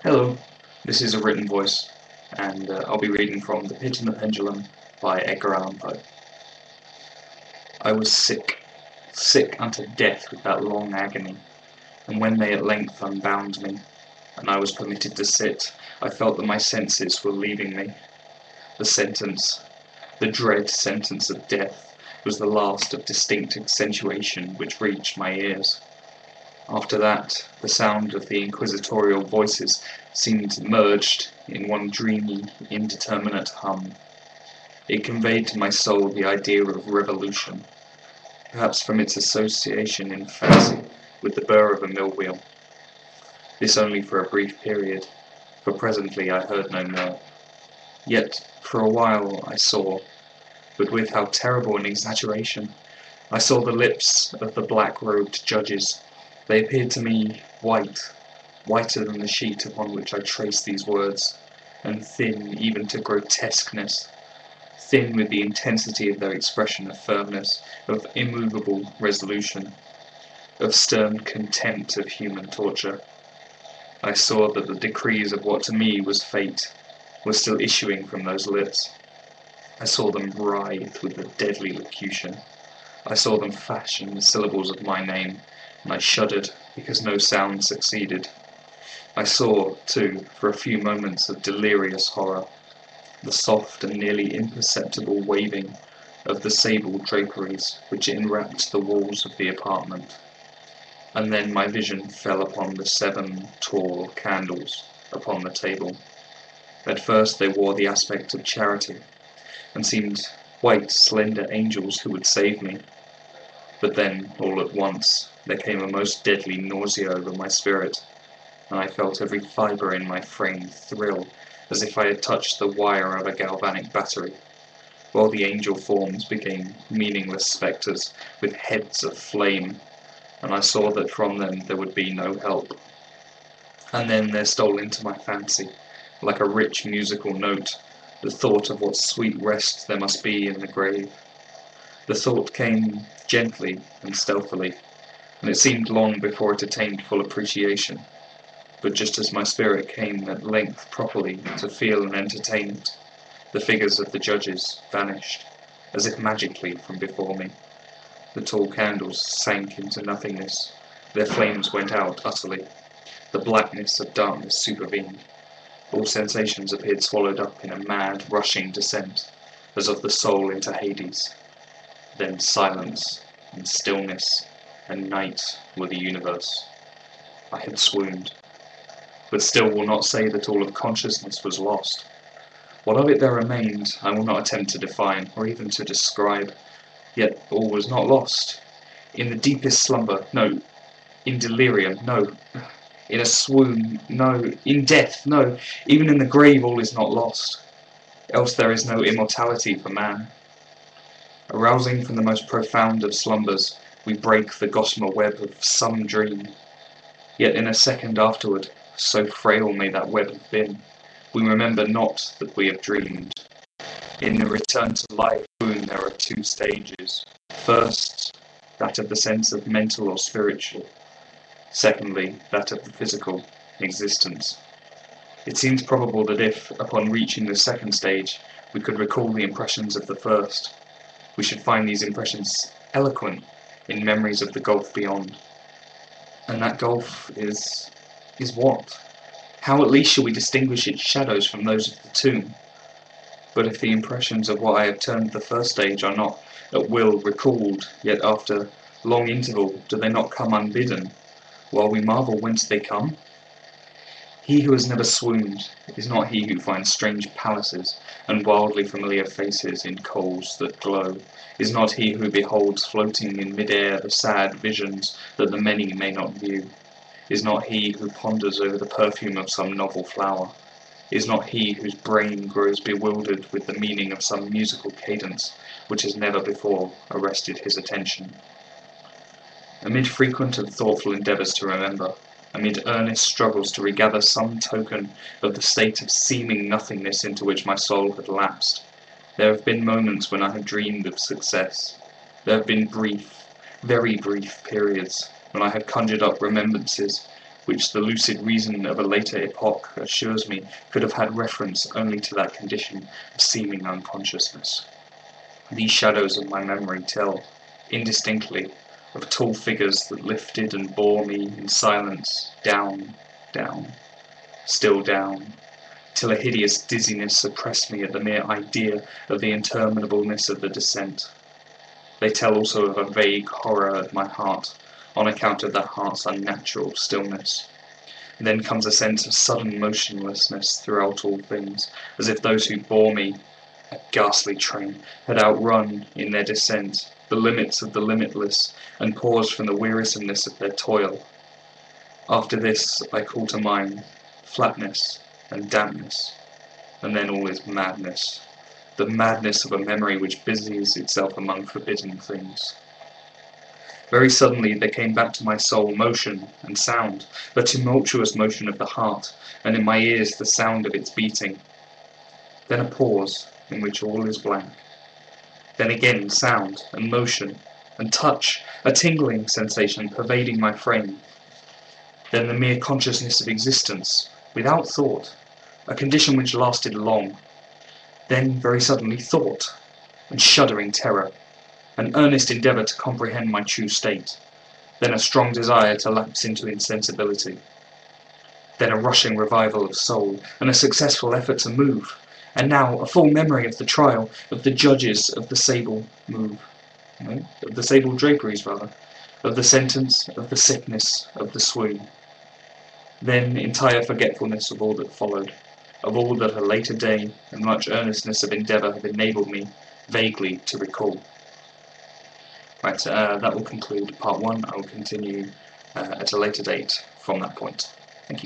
Hello, this is a written voice, and I'll be reading from The Pit and the Pendulum by Edgar Allan Poe. I was sick unto death with that long agony, and when they at length unbound me, and I was permitted to sit, I felt that my senses were leaving me. The sentence, the dread sentence of death, was the last of distinct accentuation which reached my ears. After that, the sound of the inquisitorial voices seemed merged in one dreamy, indeterminate hum. It conveyed to my soul the idea of revolution, perhaps from its association in fancy with the burr of a mill wheel. This only for a brief period, for presently I heard no more. Yet, for a while I saw, but with how terrible an exaggeration! I saw the lips of the black-robed judges. They appeared to me whiter than the sheet upon which I traced these words, and thin even to grotesqueness, thin with the intensity of their expression of firmness, of immovable resolution, of stern contempt of human torture. I saw that the decrees of what to me was fate were still issuing from those lips. I saw them writhe with a deadly locution. I saw them fashion the syllables of my name, and I shuddered because no sound succeeded. I saw, too, for a few moments of delirious horror, the soft and nearly imperceptible waving of the sable draperies which enwrapped the walls of the apartment. And then my vision fell upon the 7 tall candles upon the table. At first they wore the aspect of charity, and seemed white, slender angels who would save me. But then, all at once, there came a most deadly nausea over my spirit, and I felt every fibre in my frame thrill as if I had touched the wire of a galvanic battery, while the angel forms became meaningless spectres with heads of flame, and I saw that from them there would be no help. And then there stole into my fancy, like a rich musical note, the thought of what sweet rest there must be in the grave. The thought came gently and stealthily, and it seemed long before it attained full appreciation. But just as my spirit came at length properly to feel and entertain it, the figures of the judges vanished, as if magically from before me. The tall candles sank into nothingness, their flames went out utterly, the blackness of darkness supervened. All sensations appeared swallowed up in a mad, rushing descent, as of the soul into Hades. Then silence, and stillness, and night were the universe. I had swooned, but still will not say that all of consciousness was lost. What of it there remained, I will not attempt to define, or even to describe. Yet all was not lost. In the deepest slumber, no. In delirium, no. In a swoon, no. In death, no. Even in the grave all is not lost. Else there is no immortality for man. Arousing from the most profound of slumbers, we break the gossamer web of some dream. Yet in a second afterward, so frail may that web have been, we remember not that we have dreamed. In the return to life there are 2 stages. First, that of the sense of mental or spiritual. Secondly, that of the physical existence. It seems probable that if, upon reaching the second stage, we could recall the impressions of the first, we should find these impressions eloquent in memories of the gulf beyond. And that gulf is what? How at least shall we distinguish its shadows from those of the tomb? But if the impressions of what I have termed the first stage are not at will recalled, yet after long interval do they not come unbidden, while we marvel whence they come? He who has never swooned is not he who finds strange palaces and wildly familiar faces in coals that glow, is not he who beholds floating in mid-air the sad visions that the many may not view, is not he who ponders over the perfume of some novel flower, is not he whose brain grows bewildered with the meaning of some musical cadence which has never before arrested his attention. Amid frequent and thoughtful endeavours to remember, amid earnest struggles to regather some token of the state of seeming nothingness into which my soul had lapsed, there have been moments when I have dreamed of success. There have been brief, very brief periods when I have conjured up remembrances which the lucid reason of a later epoch assures me could have had reference only to that condition of seeming unconsciousness. These shadows of my memory tell, indistinctly, of tall figures that lifted and bore me in silence down, down, still down, till a hideous dizziness oppressed me at the mere idea of the interminableness of the descent. They tell also of a vague horror at my heart, on account of that heart's unnatural stillness. And then comes a sense of sudden motionlessness throughout all things, as if those who bore me, a ghastly train, had outrun, in their descent, the limits of the limitless, and paused from the wearisomeness of their toil. After this I call to mind flatness and dampness, and then all is madness, the madness of a memory which busies itself among forbidden things. Very suddenly there came back to my soul motion and sound, the tumultuous motion of the heart, and in my ears the sound of its beating. Then a pause, in which all is blank. Then again sound and motion and touch, a tingling sensation pervading my frame. Then the mere consciousness of existence, without thought, a condition which lasted long. Then very suddenly thought, and shuddering terror, an earnest endeavour to comprehend my true state, then a strong desire to lapse into insensibility, then a rushing revival of soul, and a successful effort to move, and now a full memory of the trial, of the judges, of the sable draperies, of the sentence, of the sickness, of the swoon. Then entire forgetfulness of all that followed, of all that a later day and much earnestness of endeavour have enabled me vaguely to recall. Right, that will conclude part 1. I will continue at a later date from that point.